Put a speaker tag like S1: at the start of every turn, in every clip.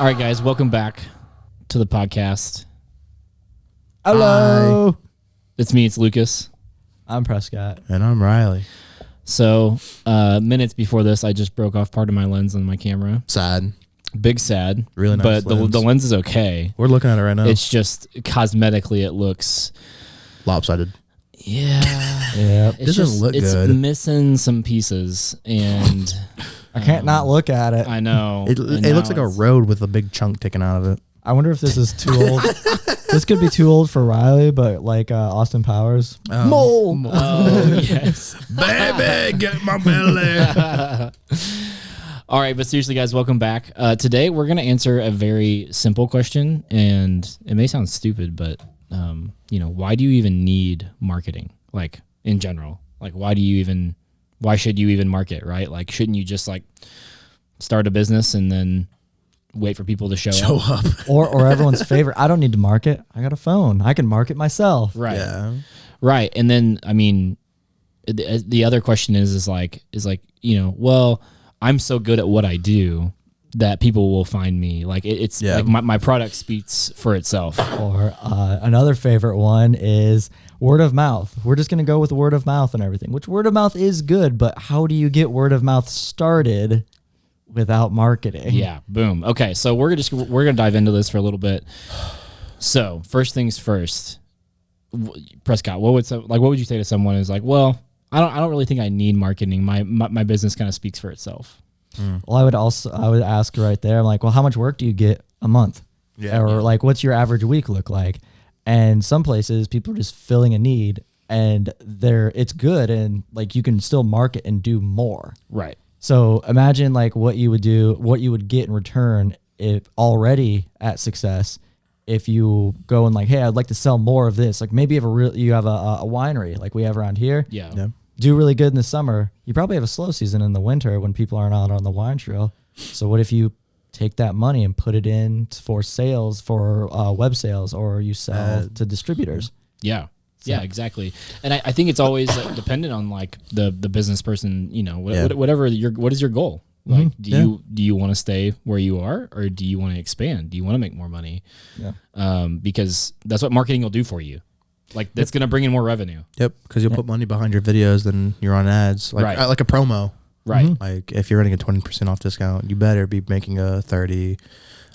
S1: All right, guys, welcome back to the podcast.
S2: Hello.
S1: Hi. It's me, it's Lucas.
S2: I'm Prescott.
S3: And I'm Riley.
S1: So, minutes before this, I just broke off part of my lens on my camera.
S3: Sad.
S1: Big sad.
S3: Really nice
S1: but
S3: lens.
S1: the lens is okay.
S3: We're looking at it right now.
S1: It's just cosmetically, it looks...
S3: lopsided.
S1: Yeah.
S2: Yeah.
S1: It's
S3: Doesn't look
S1: it's
S3: good.
S1: missing some pieces, and...
S2: I can't not look at it.
S1: I know.
S3: It looks like a road with a big chunk taken out of it.
S2: I wonder if this is too old. This could be too old for Riley, but like Austin Powers. Mole.
S1: Oh, yes.
S3: Baby, get my belly.
S1: All right, but seriously, guys, welcome back. Today, we're going to answer a very simple question, and it may sound stupid, but, why do you even need marketing? Like, in general, like, why should you even market, right? Like, shouldn't you just, like, start a business and then wait for people to show up?
S2: Or everyone's favorite. I don't need to market. I got a phone. I can market myself.
S1: Right.
S3: Yeah.
S1: Right. And then, I mean, the other question is well, I'm so good at what I do that people will find me. Like like my product speaks for itself.
S2: Or another favorite one is word of mouth. We're just going to go with word of mouth and everything, which word of mouth is good, but how do you get word of mouth started without marketing?
S1: Yeah. Boom. Okay. So we're going to dive into this for a little bit. So first things first, Prescott, what would you say to someone who's like, well, I don't really think I need marketing. My business kind of speaks for itself.
S2: Well, I would ask right there, I'm like, well, how much work do you get a month?
S3: Yeah.
S2: Or like, what's your average week look like? And some places people are just filling a need and it's good. And like, you can still market and do more.
S1: Right.
S2: So imagine like what you would get in return if already at success, if you go and like, hey, I'd like to sell more of this. Like maybe you have a winery like we have around here.
S1: Yeah.
S2: Do really good in the summer. You probably have a slow season in the winter when people aren't out on the wine trail. So what if you take that money and put it in for sales, for web sales, or you sell to distributors?
S1: Yeah. Yeah, exactly. And I think it's always dependent on like the business person, what is your goal? Like, do you want to stay where you are, or do you want to expand? Do you want to make more money?
S2: Yeah.
S1: Because that's what marketing will do for you. Like that's going to bring in more revenue.
S3: Yep, because you'll put money behind your videos, then you're on ads. Like, like a promo.
S1: Right.
S3: Like if you're running a 20% off discount, you better be making a 30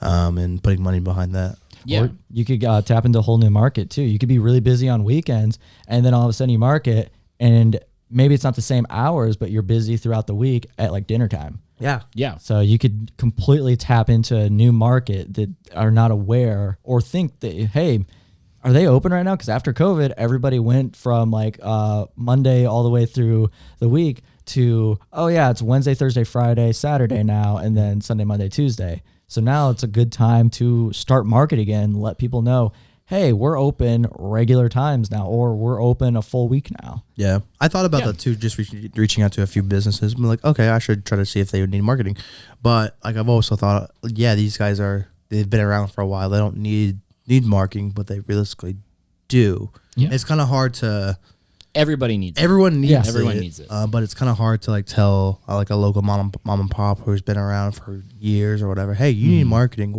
S3: and putting money behind that.
S1: Yeah.
S2: Or you could tap into a whole new market too. You could be really busy on weekends and then all of a sudden you market and maybe it's not the same hours, but you're busy throughout the week at like dinner time.
S3: Yeah.
S1: Yeah.
S2: So you could completely tap into a new market that are not aware or think that, hey, are they open right now? Because after COVID, everybody went from like Monday all the way through the week to, oh yeah, it's Wednesday, Thursday, Friday, Saturday now, and then Sunday, Monday, Tuesday. So now it's a good time to start market again, let people know, hey, we're open regular times now, or we're open a full week now.
S3: Yeah. I thought about that too, just reaching out to a few businesses. I'm like, okay, I should try to see if they would need marketing. But like I've also thought, yeah, these guys they've been around for a while. They don't need marketing, but they realistically do. Yeah. It's kind of hard to...
S1: Everybody needs
S3: Everyone needs it.
S1: Everyone needs it.
S3: But it's kind of hard to like tell like a local mom and pop who's been around for years or whatever, hey, you need marketing.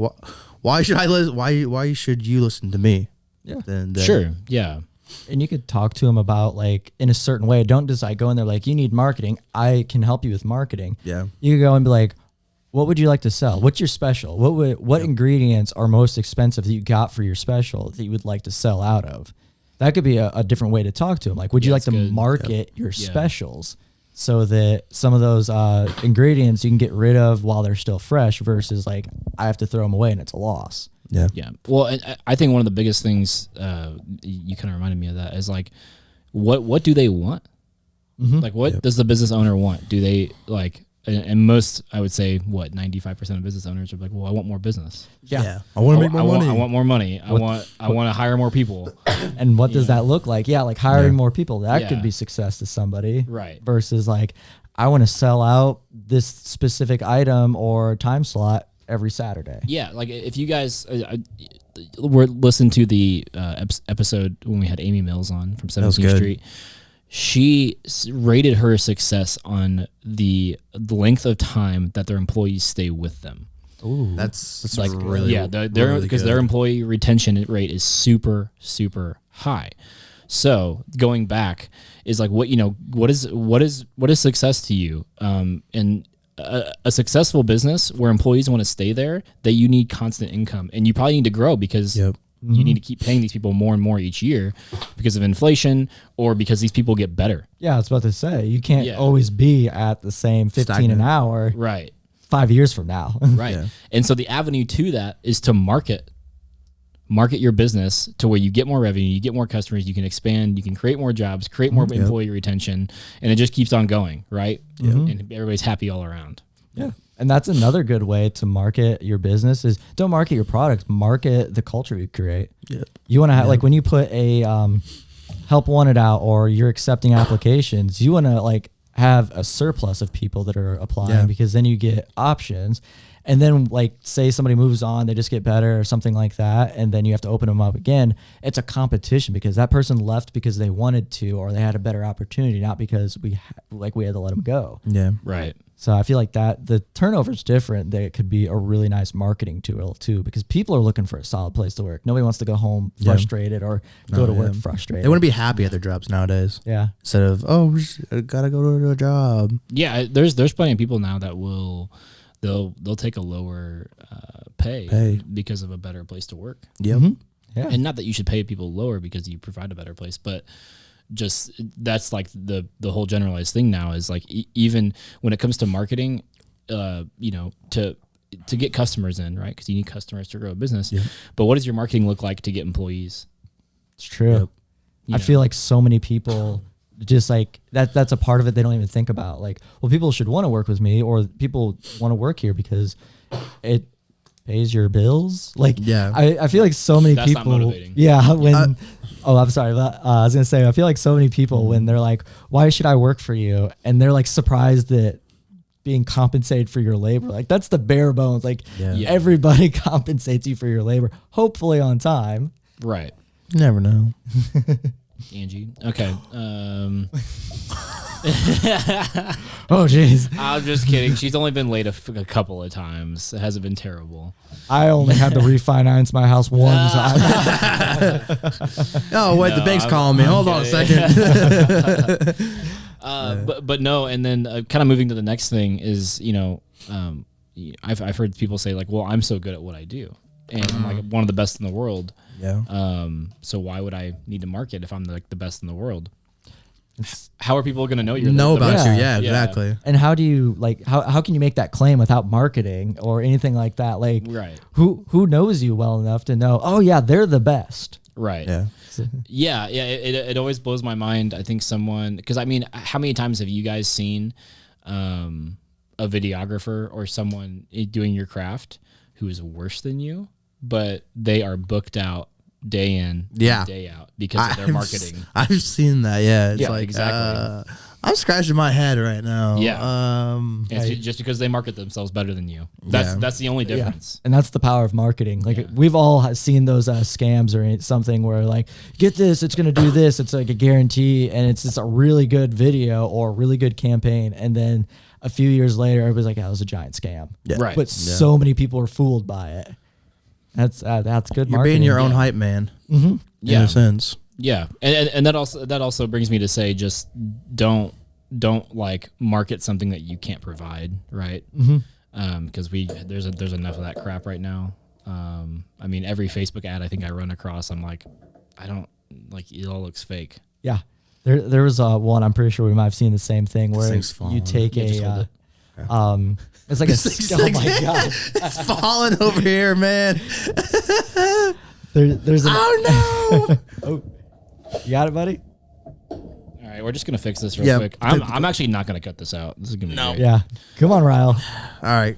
S3: Why should I listen? Why should you listen to me?
S2: Yeah.
S1: Sure. Yeah.
S2: And you could talk to them about like in a certain way. Don't just like go in there like, you need marketing. I can help you with marketing.
S3: Yeah.
S2: You could go and be like, what would you like to sell? What's your special? What ingredients are most expensive that you got for your special that you would like to sell out of? That could be a different way to talk to them. Like, would you like to market your specials so that some of those ingredients you can get rid of while they're still fresh versus like, I have to throw them away and it's a loss.
S3: Yeah.
S1: Yeah. Well, and I think one of the biggest things you kind of reminded me of that is like, what do they want? Like, what does the business owner want? Do they like, and most, I would say, 95% of business owners are like, well, I want more business.
S3: Yeah. I want to make more money.
S1: I want more money. I want to hire more people.
S2: And what does that look like? Yeah, like hiring more people. That could be success to somebody.
S1: Right.
S2: Versus like, I want to sell out this specific item or time slot every Saturday.
S1: Yeah, like if you guys were listening to the episode when we had Amy Mills on from 17th Street, she rated her success on the length of time that their employees stay with them.
S3: That's
S1: Like
S3: really
S1: they're
S3: really
S1: because
S3: good.
S1: their employee retention rate is super high. So going back is like what is success to you? And a successful business where employees want to stay there, that you need constant income, and you probably need to grow because you need to keep paying these people more and more each year because of inflation or because these people get better.
S2: Yeah, I was about to say, you can't always be at the same 15 an hour
S1: Right.
S2: 5 years from now.
S1: Right.
S3: Yeah.
S1: And so the avenue to that is to market your business to where you get more revenue, you get more customers, you can expand, you can create more jobs, create more employee retention, and it just keeps on going, right? And everybody's happy all around.
S2: Yeah. And that's another good way to market your business is don't market your products, market the culture you create.
S3: Yeah.
S2: You want to have, like when you put a help wanted out or you're accepting applications, you want to like have a surplus of people that are applying because then you get options. And then like say somebody moves on, they just get better or something like that. And then you have to open them up again. It's a competition because that person left because they wanted to, or they had a better opportunity, not because we had to let them go.
S3: Yeah.
S1: Right.
S2: So I feel like that the turnover is different. That it could be a really nice marketing tool too, because people are looking for a solid place to work. Nobody wants to go home frustrated or go to work frustrated.
S3: They want to be happy at their jobs nowadays.
S2: Yeah.
S3: Instead of, I gotta go to a job.
S1: Yeah, there's plenty of people now that they'll take a lower pay because of a better place to work.
S3: Yep.
S2: Mm-hmm. Yeah.
S1: And not that you should pay people lower because you provide a better place, but just that's like the whole generalized thing now is like even when it comes to marketing, to get customers in, right? Because you need customers to grow a business. Yeah. But what does your marketing look like to get employees?
S2: It's true. Yep. I feel like so many people just like that's a part of it they don't even think about. Like, well, people should want to work with me, or people want to work here because it pays your bills. Like, I feel like so many
S1: that's
S2: people.
S1: Not motivating.
S2: Yeah. When I'm sorry, but I was gonna say I feel like so many people when they're like, "Why should I work for you?" and they're like surprised that being compensated for your labor, like that's the bare bones. Like everybody compensates you for your labor, hopefully on time.
S1: Right.
S3: You never know.
S1: Angie. Okay.
S2: Oh, jeez.
S1: I'm just kidding. She's only been late a couple of times. It hasn't been terrible.
S2: I only had to refinance my house one time.
S3: Oh, wait, the bank's calling me. Hold on a second.
S1: But no, and then kind of moving to the next thing is, I've heard people say like, well, I'm so good at what I do. And I'm like one of the best in the world.
S3: Yeah.
S1: So why would I need to market if I'm like the best in the world? How are people going to know you're
S3: know
S1: the
S3: about
S1: best?
S3: you? Yeah, exactly.
S2: And how do you like how can you make that claim without marketing or anything like that? Like,
S1: right?
S2: Who knows you well enough to know? Oh yeah, they're the best.
S1: Right.
S3: Yeah.
S1: It always blows my mind. I think because I mean, how many times have you guys seen a videographer or someone doing your craft who is worse than you, but they are booked out day in, day out because of their marketing?
S3: I've seen that. Yeah. It's like,
S1: exactly.
S3: I'm scratching my head right now.
S1: Yeah. It's just because they market themselves better than you. That's the only difference.
S2: And that's the power of marketing. Like we've all seen those scams or something where like, get this, it's going to do this. It's like a guarantee. And it's just a really good video or a really good campaign. And then a few years later, everybody's like, "Oh, it was a giant scam."
S3: Yeah.
S1: Right.
S2: But so many people are fooled by it. That's good marketing.
S3: You're being your own hype man.
S2: Mm-hmm.
S3: In a sense.
S1: Yeah. And that also brings me to say, just don't like market something that you can't provide. Right.
S2: Mm-hmm.
S1: Because there's enough of that crap right now. I mean, every Facebook ad I think I run across, I'm like, I don't like, it all looks fake.
S2: Yeah. There was one, I'm pretty sure we might have seen the same thing where you take it's like a oh my god,
S3: it's falling over here, man.
S2: There's
S3: oh no.
S2: Oh, you got it, buddy.
S1: All right, we're just gonna fix this real quick. I'm actually not gonna cut this out. This is gonna be great.
S2: Yeah, come on, Ryle.
S3: All right,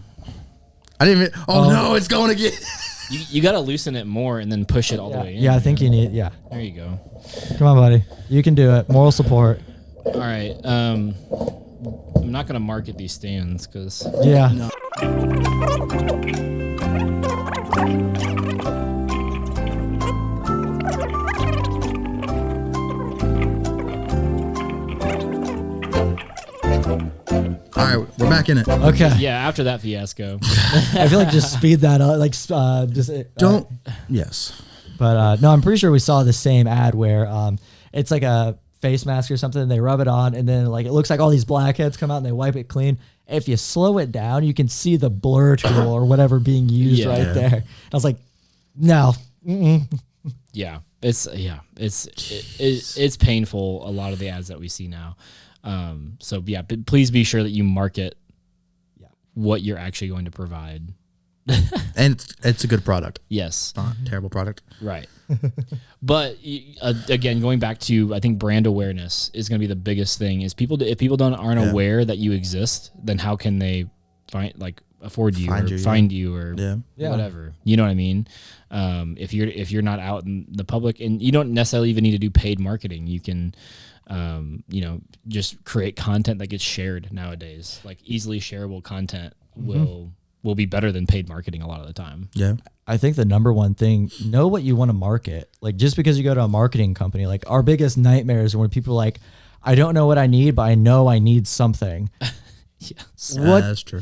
S3: I didn't even. Oh no, it's going again.
S1: You gotta loosen it more and then push it all the way in.
S2: Yeah, I think you need. Yeah,
S1: there you go.
S2: Come on, buddy. You can do it. Moral support.
S1: All right. I'm not gonna market these stands because
S2: yeah.
S3: All right, we're back in it.
S2: Okay.
S1: Yeah, after that fiasco.
S2: I feel like just speed that up. Like
S3: Don't. Yes.
S2: But no, I'm pretty sure we saw the same ad where it's like a face mask or something. And they rub it on, and then like it looks like all these blackheads come out, and they wipe it clean. If you slow it down, you can see the blur tool or whatever being used right there. I was like, no.
S1: Yeah, it's painful. A lot of the ads that we see now. So yeah, but please be sure that you market what you're actually going to provide.
S3: And it's a good product.
S1: Yes.
S3: Not a terrible product.
S1: Right. But again, going back to, I think brand awareness is going to be the biggest thing. Is if people aren't aware that you exist, then how can they afford you find you or whatever? You know what I mean? If you're not out in the public, and you don't necessarily even need to do paid marketing, you can just create content that gets shared nowadays. Like easily shareable content will be better than paid marketing a lot of the time.
S3: Yeah.
S2: I think the number one thing, know what you want to market. Like just because you go to a marketing company, like our biggest nightmare is when people are like, I don't know what I need, but I know I need something.
S1: Yes.
S3: That's true.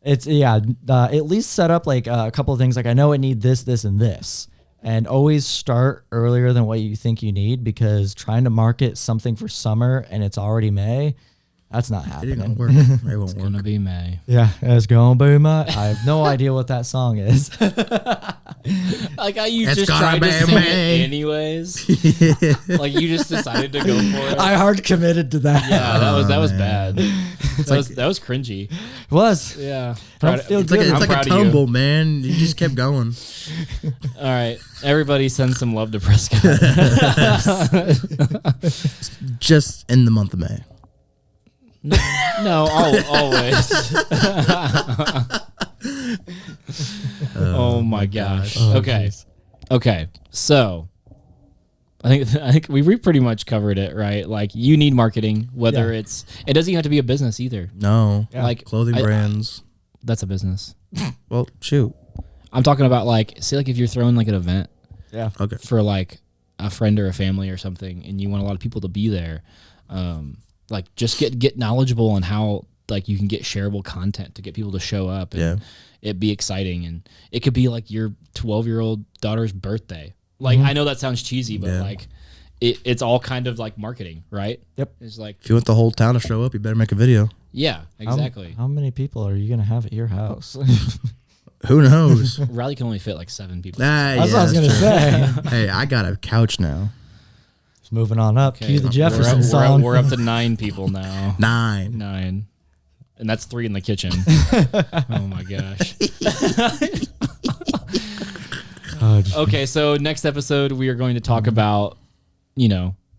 S2: It's at least set up like a couple of things. Like I know I need this, this, and this. And always start earlier than what you think you need, because trying to market something for summer and it's already May, that's not happening.
S3: It won't work. It won't
S1: It's going to be May.
S2: Yeah, it's going to be May. I have no idea what that song is.
S1: Like how you
S3: It's
S1: just
S3: gonna
S1: tried to
S3: be
S1: sing
S3: May.
S1: it anyways. Like you just decided to go for it.
S2: I hard committed to that.
S1: Yeah, that was bad. That was cringy.
S2: It was.
S1: Yeah.
S2: I don't feel
S3: It's like
S2: good.
S1: I'm
S3: a
S1: proud of you.
S3: tumble, man. You just kept going.
S1: All right, everybody send some love to Prescott.
S3: Just in the month of May.
S1: No, always. Oh my gosh. Okay. Okay. So I think we pretty much covered it, right? Like you need marketing, whether it doesn't even have to be a business either.
S3: No.
S1: Like
S3: Clothing brands.
S1: That's a business.
S3: Well, shoot.
S1: I'm talking about say if you're throwing like an event
S2: Yeah.
S3: Okay.
S1: for like a friend or a family or something, and you want a lot of people to be there, like just get knowledgeable on how like you can get shareable content to get people to show up and it be exciting. And it could be like your 12-year-old daughter's birthday. Like I know that sounds cheesy, but like it's all kind of like marketing, right?
S2: Yep.
S1: It's like,
S3: If you want the whole town to show up, you better make a video.
S1: yeah, exactly.
S2: How many people are you going to have at your house?
S3: Who knows?
S1: Rally can only fit like 7 people.
S2: That's what I was going to say.
S3: Hey, I got a couch now.
S2: Just moving on up.
S1: Okay,
S2: Cue the Jefferson
S1: we're
S2: song.
S1: we're up to 9 people now.
S3: 9.
S1: 9. And that's 3 in the kitchen. Oh my gosh. Okay, so next episode we are going to talk about,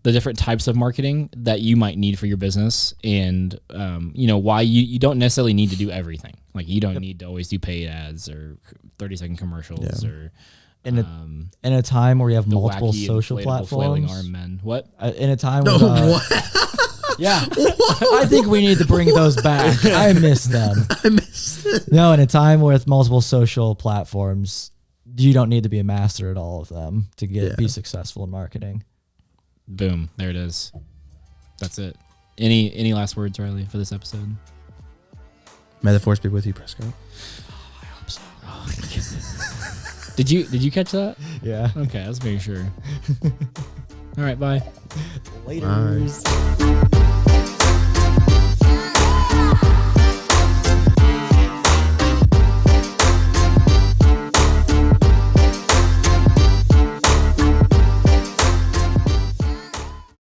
S1: the different types of marketing that you might need for your business, and why you don't necessarily need to do everything. Like you don't need to always do paid ads or 30-second commercials or
S2: in a time where you have
S1: the
S2: multiple
S1: wacky
S2: social
S1: inflatable flailing
S2: platforms.
S1: arm men. What?
S2: In a time where
S3: What?
S2: yeah, I think we need to bring those back. I miss them.
S3: I missed it.
S2: No, in a time with multiple social platforms, you don't need to be a master at all of them to be successful in marketing.
S1: Boom! There it is. That's it. Any last words, Riley, for this episode?
S3: May the force be with you, Prescott.
S2: I hope so.
S1: Did you catch that?
S2: Yeah.
S1: Okay, let's make sure. All right, bye.
S2: Later.
S3: Bye.